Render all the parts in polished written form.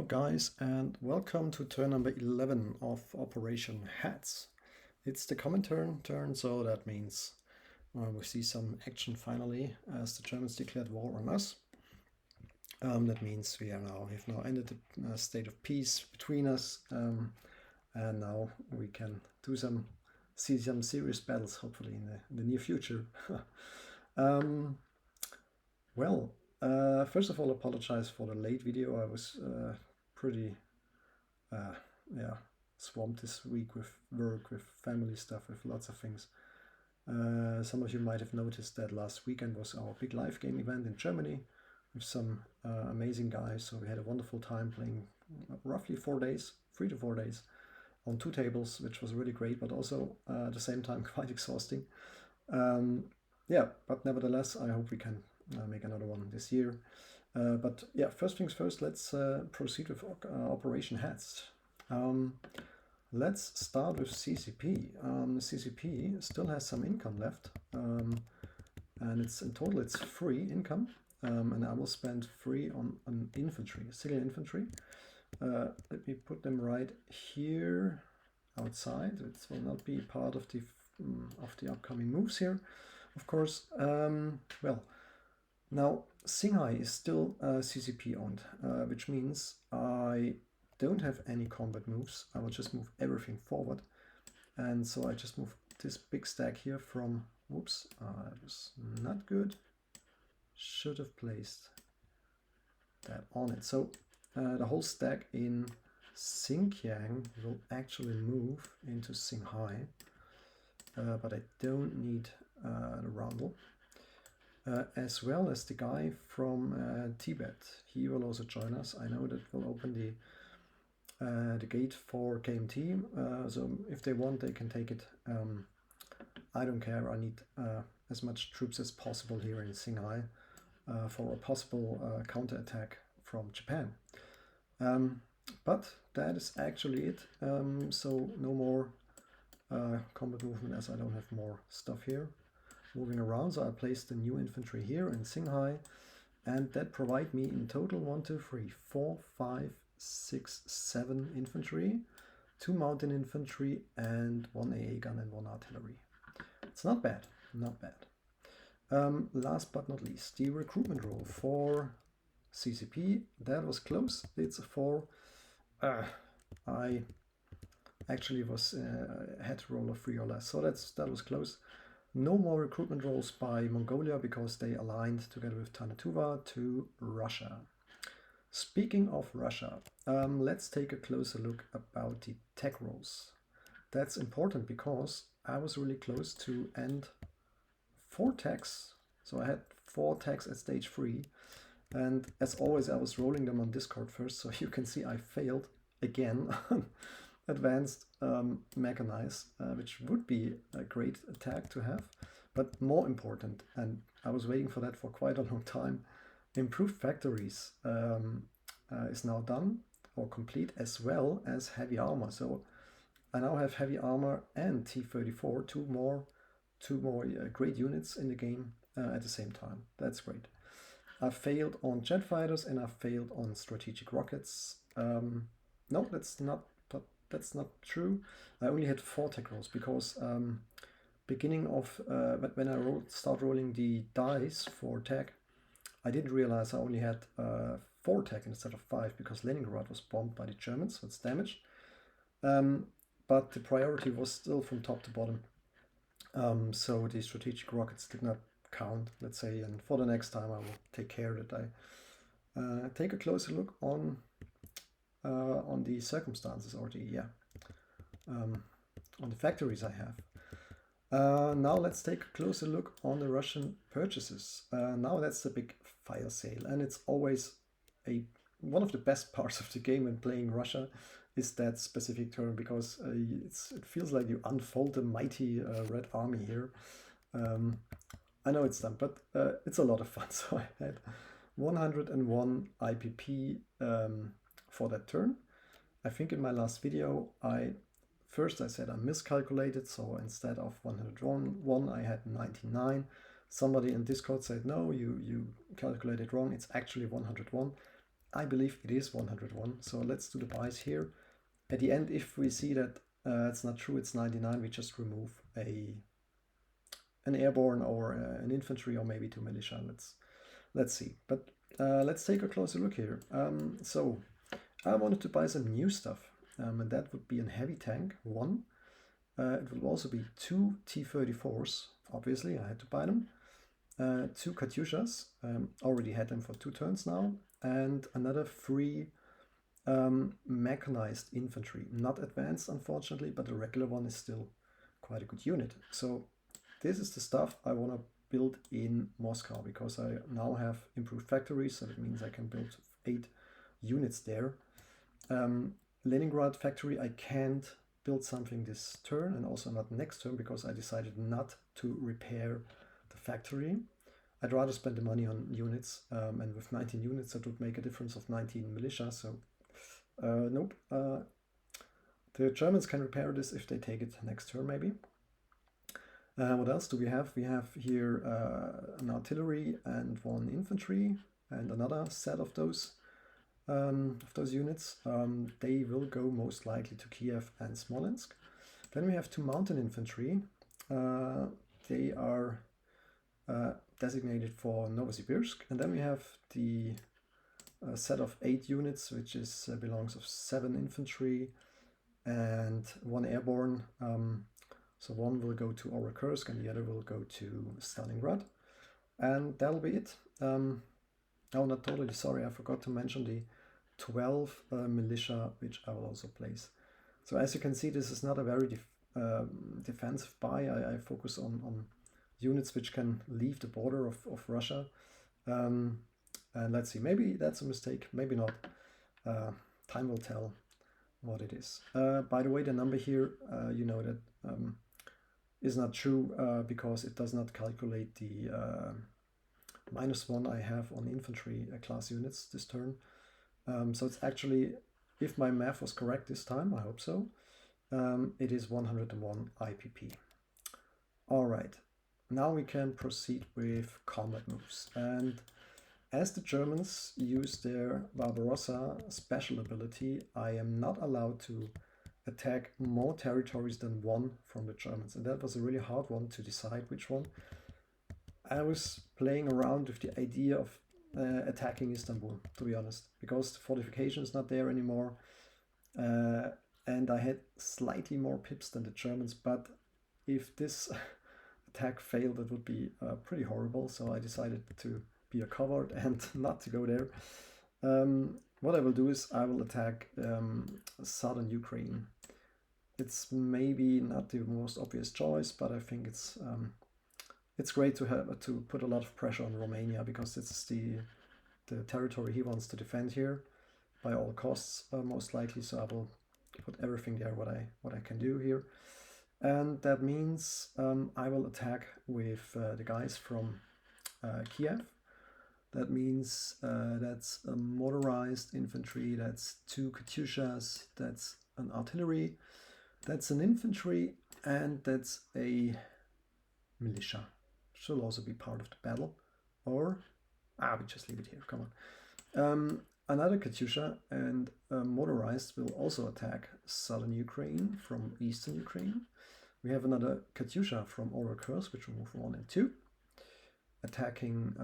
guys, and welcome to turn number 11 of Operation Hats. It's the Comintern turn, so that means we see some action finally as the Germans declared war on us. That means we have now ended the state of peace between us, and now we can see some serious battles hopefully in the near future. First of all, apologize for the late video. I was pretty swamped this week with work, with family stuff, with lots of things. Some of you might have noticed that last weekend was our big live game event in Germany with some amazing guys. So we had a wonderful time playing roughly 4 days, 3 to 4 days on 2 tables, which was really great, but also at the same time quite exhausting. But nevertheless, I hope we can make another one this year. First things first, let's proceed with Operation Hats. Let's start with CCP. CCP still has some income left, and in total it's free income, and I will spend free on infantry, civilian infantry. Let me put them right here outside. It will not be part of the upcoming moves here, of course. Now Singhai is still CCP owned, which means I don't have any combat moves. I will just move everything forward, and so I just move this big stack here from, whoops, that was not good. Should have placed that on it. So the whole stack in Xinjiang will actually move into Singhai, but I don't need the roundel. As well as the guy from Tibet. He will also join us. I know that will open the gate for KMT, so if they want they can take it. I don't care. I need as much troops as possible here in Singhai for a possible counterattack from Japan. But that is actually it. So no more combat movement, as I don't have more stuff here moving around. So I placed the new infantry here in Singhai, and that provide me in total 1, 2, 3, 4, 5, 6, 7 infantry, 2 mountain infantry, and 1 AA gun and 1 artillery. It's not bad, not bad. Last but not least, the recruitment roll for CCP. That was close. It's a 4. I actually had to roll a 3 or less, so that was close. No more recruitment rolls by Mongolia because they aligned together with Tanatuva to Russia. Speaking of Russia, let's take a closer look about the tech rolls. That's important because I was really close to end 4 techs. So I had 4 techs at stage 3, and as always I was rolling them on Discord first, so you can see I failed again. Advanced mechanize, which would be a great attack to have, but more important, and I was waiting for that for quite a long time, improved factories is now done or complete, as well as heavy armor. So I now have heavy armor and T-34, two more great units in the game at the same time. That's great. I failed on jet fighters and I failed on strategic rockets. No, that's not true. I only had 4 tech rolls because beginning of when I start rolling the dice for tech, I didn't realize I only had 4 tech instead of 5 because Leningrad was bombed by the Germans, so it's damaged. But the priority was still from top to bottom. So the strategic rockets did not count, let's say, and for the next time I will take care that I take a closer look on the circumstances, or on the factories I have. Now let's take a closer look on the Russian purchases. Now that's the big fire sale, and it's always one of the best parts of the game when playing Russia is that specific turn, because it feels like you unfold the mighty Red Army here. I know it's done, but it's a lot of fun. So I had 101 IPP for that turn. I think in my last video I said I miscalculated, so instead of 101 I had 99. Somebody in Discord said no, you calculated wrong, it's actually 101. I believe it is 101. So let's do the buys here. At the end, if we see that it's not true, it's 99, we just remove an airborne or an infantry or maybe 2 militia. Let's see. But let's take a closer look here. So I wanted to buy some new stuff, and that would be a heavy tank, 1. It will also be 2 T-34s. Obviously, I had to buy them. 2 Katyushas, already had them for 2 turns now, and another 3 mechanized infantry. Not advanced, unfortunately, but the regular one is still quite a good unit. So this is the stuff I want to build in Moscow, because I now have improved factories, so that means I can build 8 units there. Leningrad factory, I can't build something this turn, and also not next turn, because I decided not to repair the factory. I'd rather spend the money on units, and with 19 units that would make a difference of 19 militia, so nope. The Germans can repair this if they take it next turn, maybe. What else do we have? We have here an artillery and 1 infantry, and another set of those units. They will go most likely to Kiev and Smolensk. Then we have 2 mountain infantry. They are designated for Novosibirsk. And then we have the set of 8 units, which is belongs of 7 infantry and 1 airborne. So 1 will go to Orekursk and the other will go to Stalingrad. And that'll be it. Oh, not totally, sorry, I forgot to mention the 12 militia, which I will also place. So as you can see, this is not a very defensive buy. I focus on units which can leave the border of Russia. And let's see, maybe that's a mistake, maybe not. Time will tell what it is. By the way, the number here, you know that is not true, because it does not calculate the -1 I have on infantry class units this turn. So it's actually, if my math was correct this time, I hope so, it is 101 IPP. All right, now we can proceed with combat moves. And as the Germans use their Barbarossa special ability, I am not allowed to attack more territories than 1 from the Germans. And that was a really hard one to decide which one. I was playing around with the idea of attacking Istanbul, to be honest, because the fortification is not there anymore. And I had slightly more pips than the Germans, but if this attack failed, it would be pretty horrible. So I decided to be a coward and not to go there. What I will do is I will attack southern Ukraine. It's maybe not the most obvious choice, but I think it's great to have to put a lot of pressure on Romania, because it's the territory he wants to defend here by all costs, most likely. So I will put everything there what I can do here, and that means I will attack with the guys from Kiev. That means that's a motorized infantry, that's 2 Katyushas, that's an artillery, that's an infantry, and that's a militia. She'll also be part of the battle. Or, we just leave it here, come on. Another Katyusha and motorized will also attack southern Ukraine from eastern Ukraine. We have another Katyusha from Orekursk, which will move 1 and 2. Attacking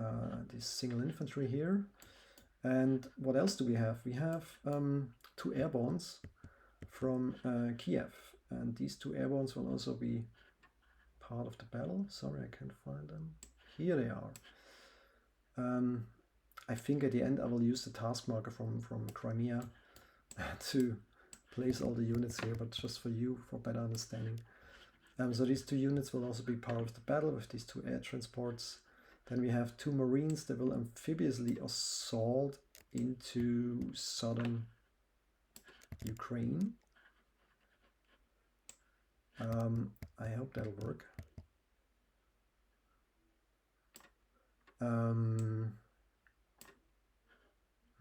this single infantry here. And what else do we have? We have 2 airbornes from Kiev, and these 2 airbornes will also be part of the battle. Sorry, I can't find them. Here they are. I think at the end I will use the task marker from Crimea to place all the units here, but just for you, for better understanding. So these 2 units will also be part of the battle with these 2 air transports. Then we have 2 Marines that will amphibiously assault into southern Ukraine. I hope that'll work.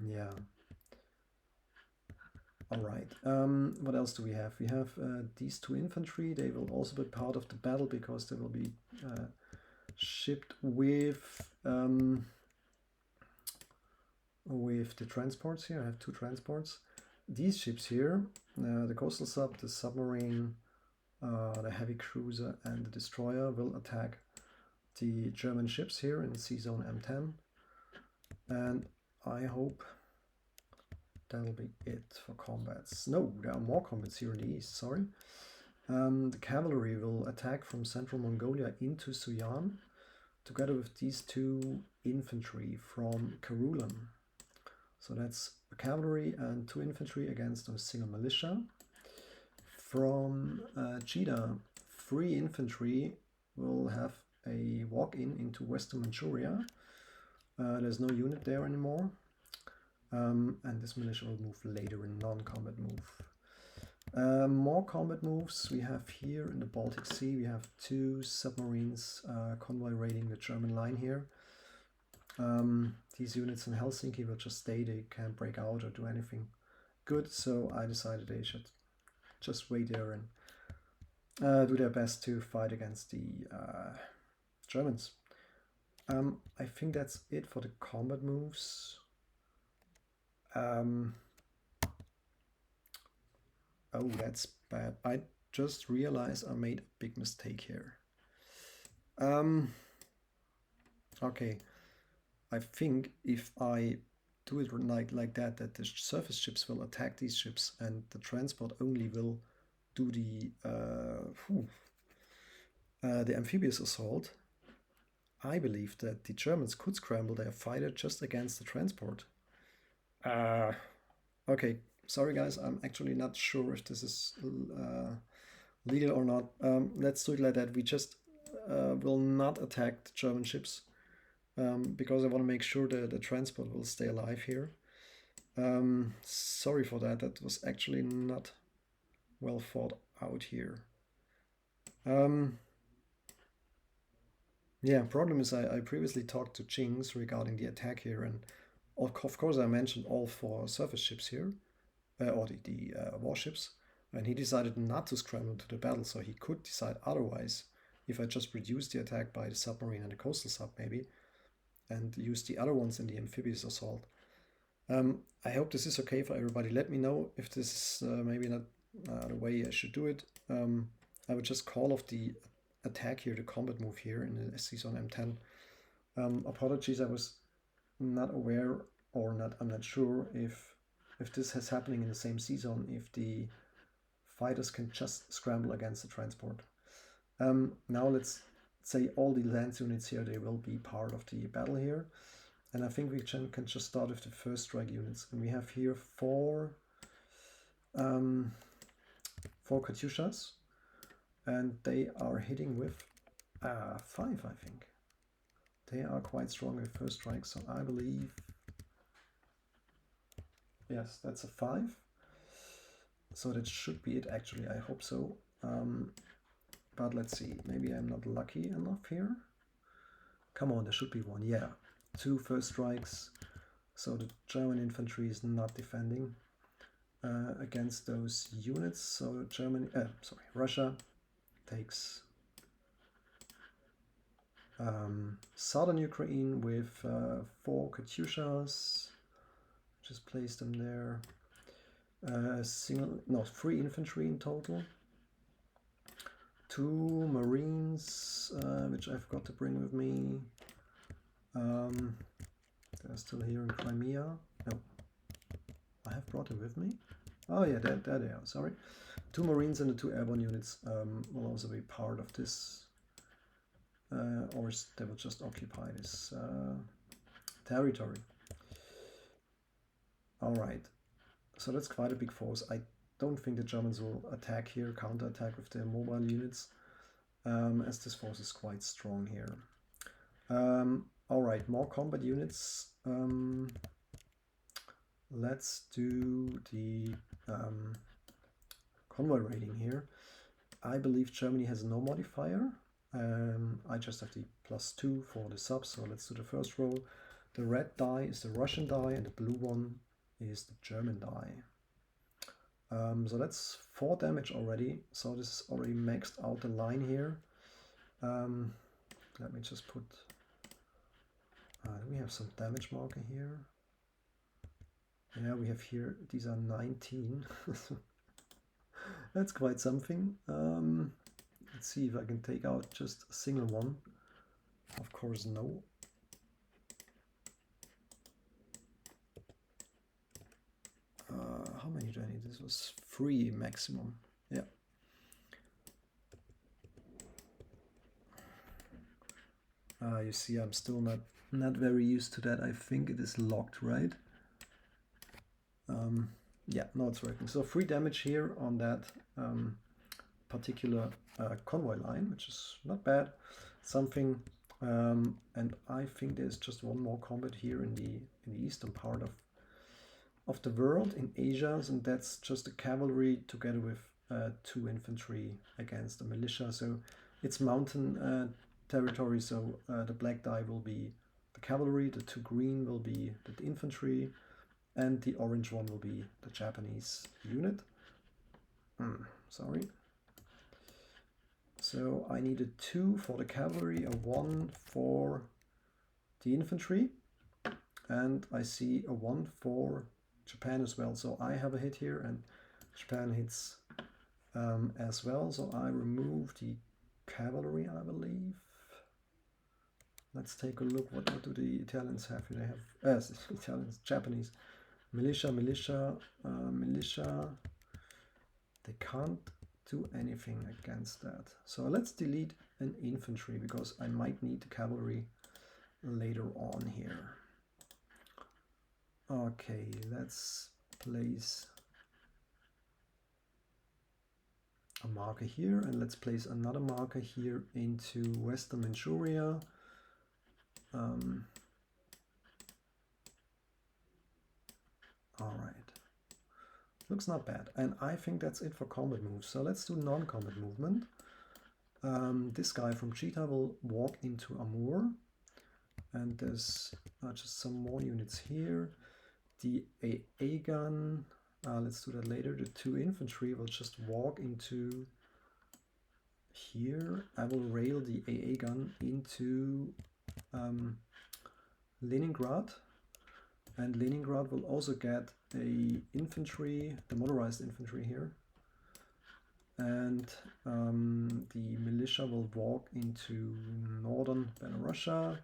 Yeah. All right. What else do we have? We have these 2 infantry. They will also be part of the battle, because they will be shipped with with the transports here. I have 2 transports. These ships here, the coastal sub, the submarine, the heavy cruiser and the destroyer will attack the German ships here in Sea Zone M10. And I hope that'll be it for combats. No, there are more combats here in the east, sorry. The cavalry will attack from central Mongolia into Suyan, together with these 2 infantry from Karulan. So that's a cavalry and 2 infantry against a single militia. From Chida, 3 infantry will have a walk-in into Western Manchuria. There's no unit there anymore. And this militia will move later in non-combat move. More combat moves we have here in the Baltic Sea. We have 2 submarines convoy raiding the German line here. These units in Helsinki will just stay, they can't break out or do anything good, so I decided they should just wait there and do their best to fight against the Germans. I think that's it for the combat moves. Oh, that's bad. I just realized I made a big mistake here. Okay, I think if I do it like that the surface ships will attack these ships and the transport only will do the amphibious assault, I believe that the Germans could scramble their fighter just against the transport. Okay, sorry guys, I'm actually not sure if this is legal or not. Let's do it like that. We just will not attack the German ships because I want to make sure that the transport will stay alive here. Sorry for that, that was actually not well thought out here. Yeah, problem is I previously talked to Jings regarding the attack here, and of course I mentioned all 4 surface ships here, or the warships, and he decided not to scramble to the battle, so he could decide otherwise if I just reduce the attack by the submarine and the coastal sub maybe, and use the other ones in the amphibious assault. I hope this is okay for everybody. Let me know if this is maybe not the way I should do it. I would just call off the attack here, the combat move here in the Sea Zone M10. Apologies, I was not aware or I'm not sure if this is happening in the same sea zone, if the fighters can just scramble against the transport. Now let's say all the land units here, they will be part of the battle here. And I think we can just start with the first strike units. And we have here 4 Katyushas. And they are hitting with 5, I think. They are quite strong with first strike, so I believe, yes, that's a 5. So that should be it actually, I hope so. But let's see, maybe I'm not lucky enough here. Come on, there should be 1, yeah. 2 first strikes, so the German infantry is not defending against those units. So Russia takes southern Ukraine with 4 Katyushas. Just place them there. 3 infantry in total. 2 Marines, which I forgot to bring with me. They're still here in Crimea. No, I have brought them with me. Oh yeah, there they are, sorry. 2 Marines and the 2 airborne units will also be part of this, or they will just occupy this territory. Alright, so that's quite a big force. I don't think the Germans will attack here, counter-attack with their mobile units, as this force is quite strong here. Alright, more combat units. Let's do the convoy raiding here. I believe Germany has no modifier. I just have the +2 for the sub, so let's do the first row. The red die is the Russian die and the blue one is the German die. So that's 4 damage already, so this is already maxed out the line here. Let me just put, we have some damage marker here. Yeah, we have here, these are 19. That's quite something. Let's see if I can take out just a single one. Of course, no. How many do I need? This was 3 maximum. Yeah. You see, I'm still not very used to that. I think it is locked, right? Yeah, no, it's working. So 3 damage here on that particular convoy line, which is not bad. Something, and I think there's just one more combat here in the eastern part of the world, in Asia, and that's just the cavalry together with 2 infantry against the militia. So it's mountain territory, so the black die will be the cavalry, the 2 green will be the infantry, and the orange one will be the Japanese unit. Sorry. So I needed 2 for the cavalry, a 1 for the infantry, and I see a 1 for Japan as well. So I have a hit here, and Japan hits as well. So I remove the cavalry, I believe. Let's take a look. What do the Italians have? They have Italians, Japanese militia. They can't do anything against that. So let's delete an infantry because I might need the cavalry later on here. Okay, let's place a marker here, and let's place another marker here into Western Manchuria. All right, looks not bad, and I think that's it for combat moves. So let's do non-combat movement. This guy from Cheetah will walk into Amur, and there's just some more units here. The AA gun, let's do that later. The 2 infantry will just walk into here. I will rail the AA gun into Leningrad, and Leningrad will also get a infantry, the motorized infantry here, and the militia will walk into northern Belorussia.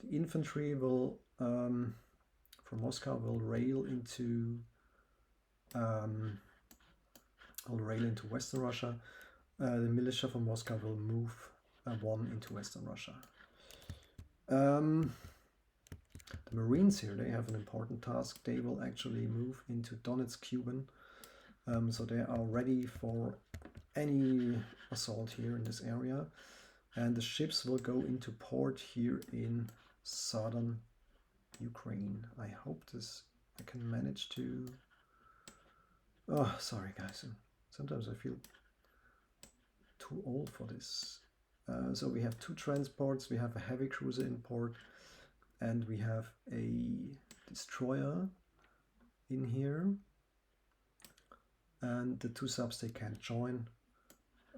The infantry will from Moscow will rail into Western Russia. The militia from Moscow will move 1 into Western Russia. The Marines here, they have an important task. They will actually move into Donetsk Kuban, so they are ready for any assault here in this area, and the ships will go into port here in southern Ukraine. I hope I can manage to... Oh, sorry guys, sometimes I feel too old for this. So we have 2 transports, we have a heavy cruiser in port, and we have a destroyer in here, and the 2 subs, they can't join.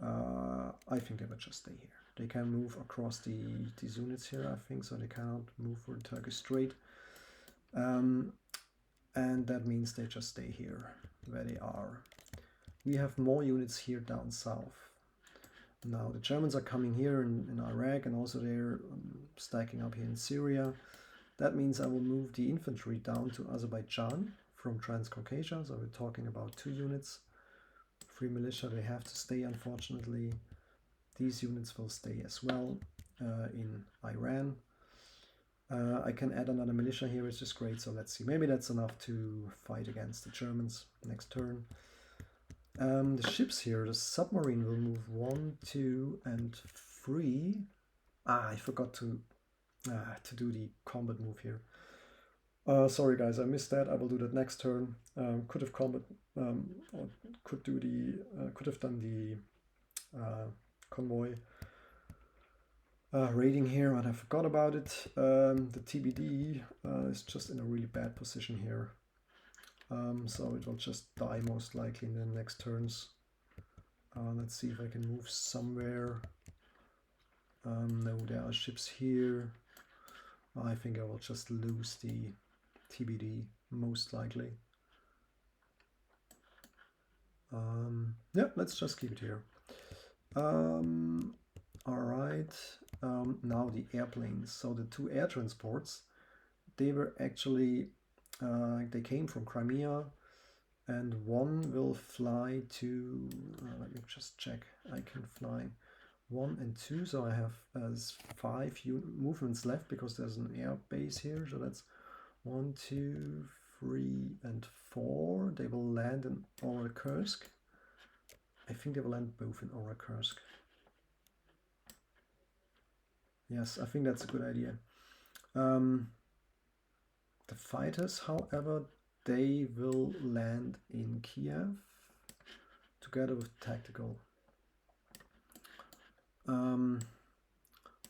I think they will just stay here. They can move across these units here, I think, so they cannot move for Turkish Strait. And that means they just stay here where they are. We have more units here down south. Now the Germans are coming here in Iraq, and also they're stacking up here in Syria. That means I will move the infantry down to Azerbaijan from Transcaucasia. So we're talking about 2 units. 3 militia, they have to stay, unfortunately. These units will stay as well in Iran. I can add another militia here, which is great. So let's see, maybe that's enough to fight against the Germans next turn. The ships here, the submarine will move 1, 2, and 3. I forgot to do the combat move here. Sorry guys, I missed that. I will do that next turn. Could have combat, or could have done the convoy raiding here, and I forgot about it. The TBD is just in a really bad position here. So it will just die most likely in the next turns. Let's see if I can move somewhere. No, there are ships here. I think I will just lose the TBD. most likely. Yeah, let's just keep it here. All right. Now the airplanes. So the two air transports, they were actually, they came from Crimea, and one will fly to, let me just check, I can fly 1 and 2, so I have 5 movements left because there's an air base here, so that's 1, 2, 3, and 4. They will land in Orekursk. I think they will land both in Orekursk. Yes, I think that's a good idea. The fighters, however, they will land in Kiev together with tactical.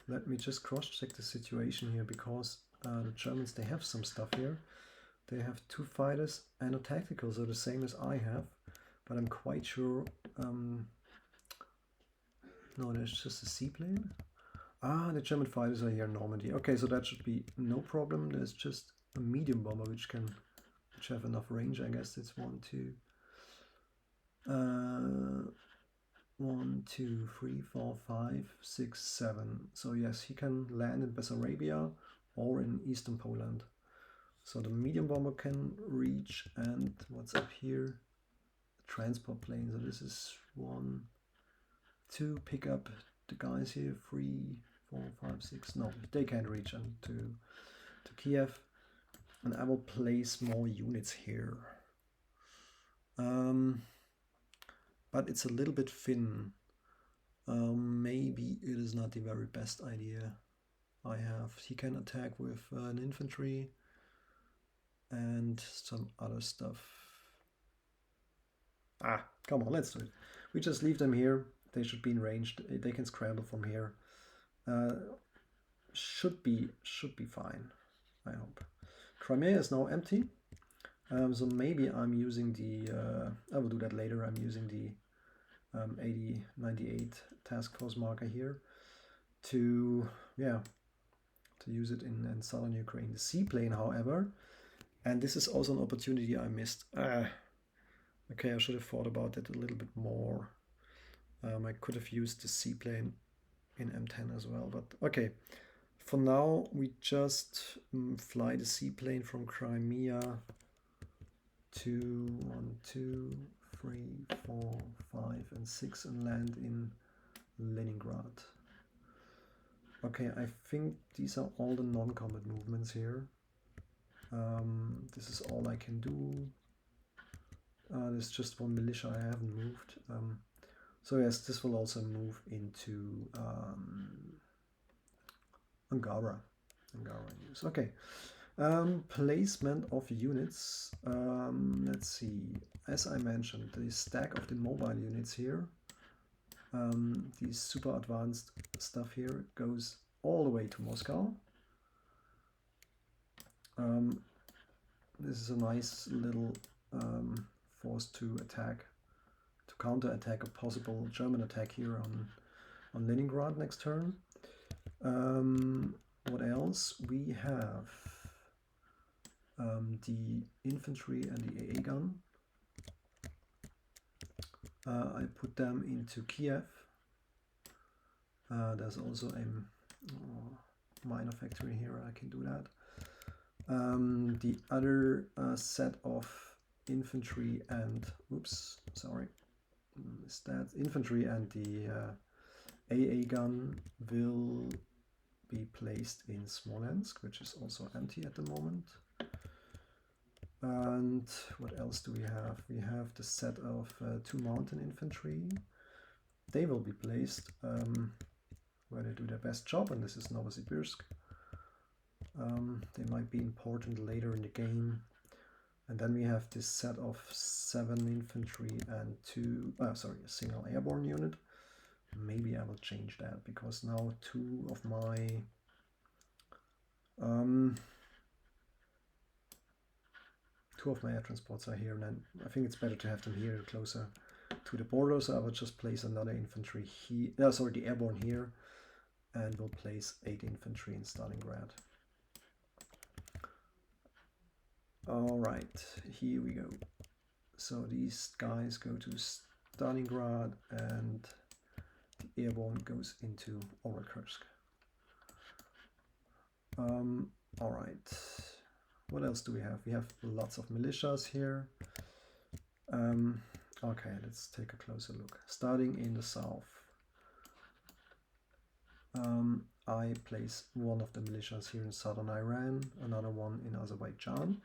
Let me just cross-check the situation here, because the Germans, they have some stuff here. They have 2 fighters and a tactical, so the same as I have, but I'm quite sure. No, there's just a seaplane. Ah, the German fighters are here in Normandy. Okay, so that should be no problem. There's just a medium bomber which have enough range. I guess it's 1, 2, 1, 2, 3, 4, 5, 6, 7. So yes, he can land in Bessarabia or in eastern Poland. So the medium bomber can reach, and what's up here? Transport plane. So this is 1, 2. Pick up the guys here. 3, 4, 5, 6. No, they can't reach to Kiev. And I will place more units here. But it's a little bit thin. Maybe it is not the very best idea I have. He can attack with an infantry and some other stuff. Ah, come on, let's do it. We just leave them here. They should be in range. They can scramble from here. Should be fine, I hope. Crimea is now empty. So maybe I'm using the, I will do that later, I'm using the 8098 task force marker here to use it in southern Ukraine. The seaplane, however, and this is also an opportunity I missed. Okay, I should have thought about that a little bit more. I could have used the seaplane in M10 as well, but okay. For now, we just fly the seaplane from Crimea to 1, 2, 3, 4, 5, and 6 and land in Leningrad. Okay, I think these are all the non-combat movements here. This is all I can do. There's just 1 militia I haven't moved. So yes, this will also move into Angara use. Okay. Placement of units. Let's see. As I mentioned, the stack of the mobile units here, these super advanced stuff here, goes all the way to Moscow. This is a nice little force to counter-attack a possible German attack here on Leningrad next turn. What else? We have the infantry and the AA gun. I put them into Kiev. There's also a minor factory here, I can do that. The other set of infantry and, infantry and the AA gun will be placed in Smolensk, which is also empty at the moment. And what else do we have? We have the set of 2 mountain infantry. They will be placed where they do their best job, and this is Novosibirsk. They might be important later in the game. And then we have this set of 7 infantry and a single airborne unit. Maybe I will change that, because now 2 of my air transports are here, and then I think it's better to have them here closer to the border. So I will just place another infantry here, the airborne here, and we'll place 8 infantry in Stalingrad. All right, here we go. So these guys go to Stalingrad and the airborne goes into Orekursk. All right, what else do we have? We have lots of militias here. Okay, let's take a closer look. Starting in the south, I place one of the militias here in southern Iran, another one in Azerbaijan,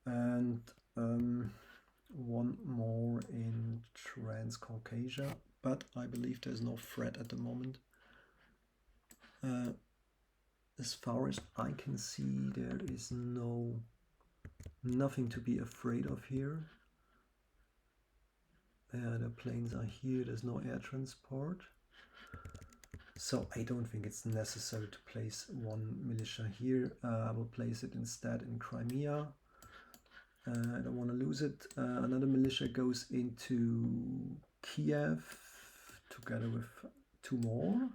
and one more in Transcaucasia, but I believe there's no threat at the moment. As far as I can see, there is nothing to be afraid of here. The planes are here, there's no air transport. So I don't think it's necessary to place one militia here. I will place it instead in Crimea. I don't want to lose it. Another militia goes into Kiev together with two more.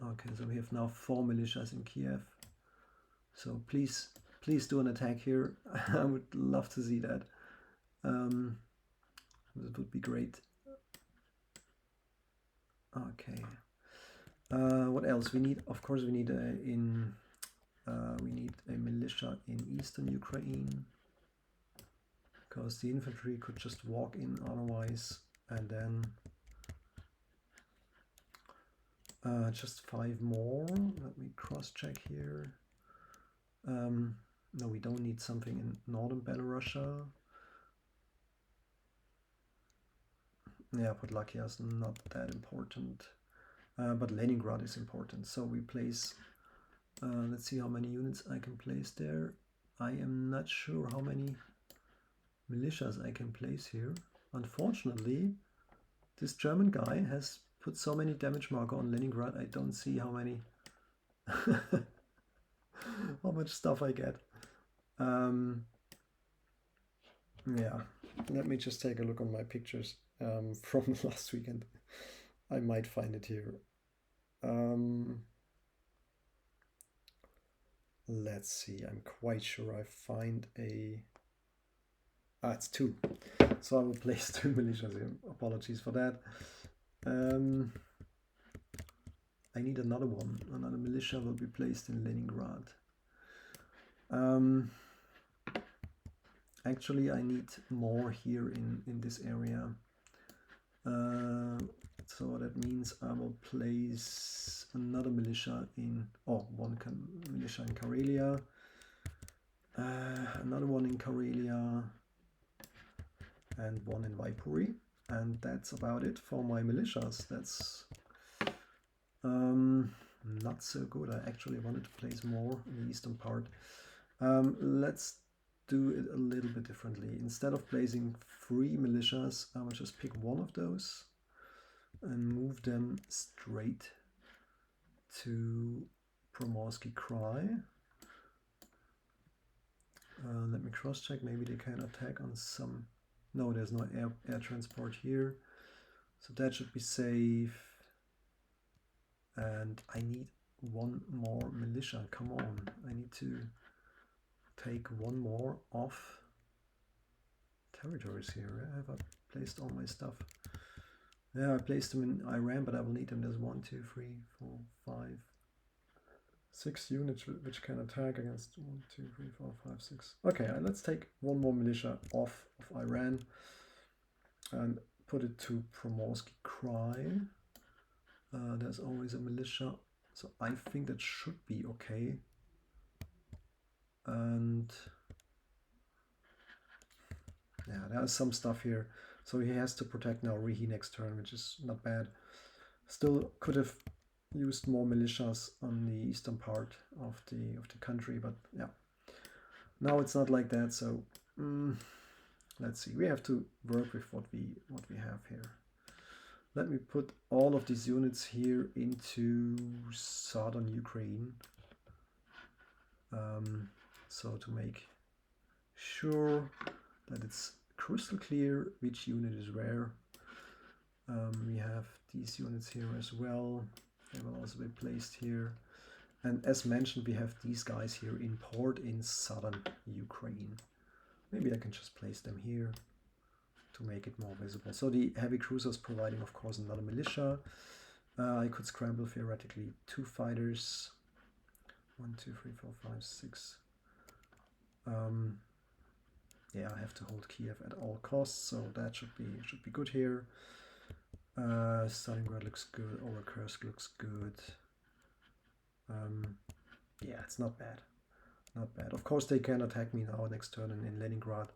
Okay, so we have now 4 militias in Kiev. So please do an attack here. I would love to see that. That would be great. Okay. What else? We need, of course, we need a militia in eastern Ukraine, because the infantry could just walk in otherwise, and then just 5 more. Let me cross-check here. No, we don't need something in northern Belarusia. Yeah, Podlakia is not that important, but Leningrad is important. So we place, let's see how many units I can place there. I am not sure how many militias I can place here. Unfortunately, this German guy has put so many damage marker on Leningrad, I don't see how many how much stuff I get. Yeah, let me just take a look on my pictures from last weekend. I might find it here. Let's see, I'm quite sure I find a... it's 2. So I will place 2 militias here. Apologies for that. I need another one. Another militia will be placed in Leningrad. Actually, I need more here in this area. So that means I will place another militia in, one militia in Karelia, another one in Karelia, and one in Vaipuri. And that's about it for my militias. That's not so good. I actually wanted to place more in the eastern part. Let's do it a little bit differently. Instead of placing 3 militias, I will just pick one of those and move them straight to Primorsky Krai. Let me cross-check. Maybe they can attack on some... No, there's no air transport here. So that should be safe. And I need one more militia. Come on. I need to take one more off territories here. Have I placed all my stuff? Yeah, I placed them in Iran, but I will need them. There's 1, 2, 3, 4, 5, 6 units which can attack against 1, 2, 3, 4, 5, 6. Okay, let's take one more militia off of Iran and put it to Primorsky Krai. There's always a militia, so I think that should be okay. And yeah, there's some stuff here. So he has to protect now Rihi next turn, which is not bad. Still could have used more militias on the eastern part of the country, but yeah. Now it's not like that, so let's see. We have to work with what we have here. Let me put all of these units here into southern Ukraine. So to make sure that it's crystal clear which unit is where. We have these units here as well. They will also be placed here. And as mentioned, we have these guys here in port in southern Ukraine. Maybe I can just place them here to make it more visible. So the heavy cruiser is providing, of course, another militia. I could scramble theoretically 2 fighters. 1, 2, 3, 4, 5, 6. Yeah, I have to hold Kiev at all costs, so that should be good here. Stalingrad looks good. Kursk looks good. Yeah, it's not bad. Not bad. Of course, they can attack me now next turn in Leningrad.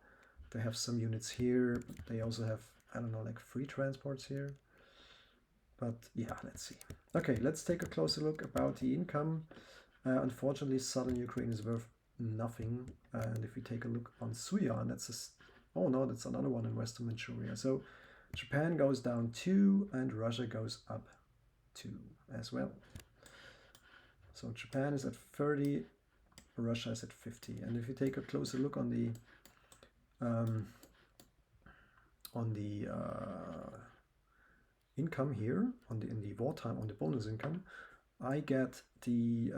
They have some units here, but they also have, I don't know, like 3 transports here. But yeah, let's see. Okay, let's take a closer look about the income. Unfortunately, southern Ukraine is worth nothing. And if we take a look on Suyan, oh no, that's another one in Western Manchuria. So Japan goes down 2 and Russia goes up 2 as well. So Japan is at 30, Russia is at 50. And if you take a closer look on the income here, in the wartime, on the bonus income, I get the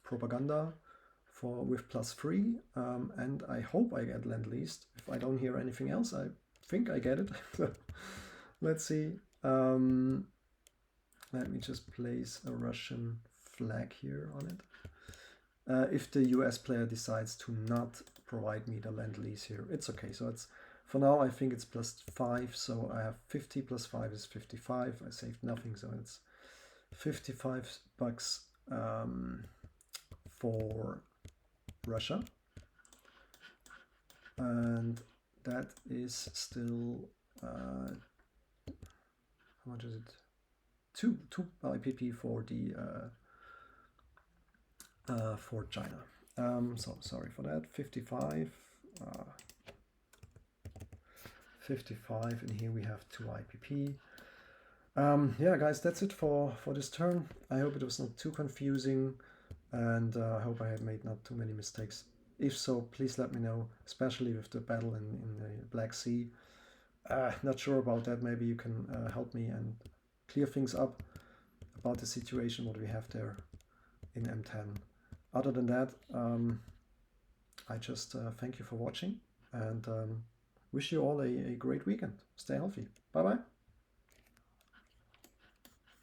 propaganda with +3, and I hope I get Lend-Lease. If I don't hear anything else, I think I get it. Let's see. Let me just place a Russian flag here on it. If the US player decides to not provide me the Lend-Lease here, it's okay. So it's, for now, I think it's +5. So I have 50 + 5 is 55. I saved nothing, so it's 55 bucks for Russia. And that is still, how much is it? 2 IPP for the for China. So sorry for that. 55, 55, and here we have 2 IPP. Yeah, guys, that's it for this turn. I hope it was not too confusing, and I hope I have made not too many mistakes. If so, please let me know, especially with the battle in the Black Sea. Not sure about that. Maybe you can help me and clear things up about the situation what we have there in M10. Other than that, I just thank you for watching, and wish you all a great weekend. Stay healthy. Bye bye.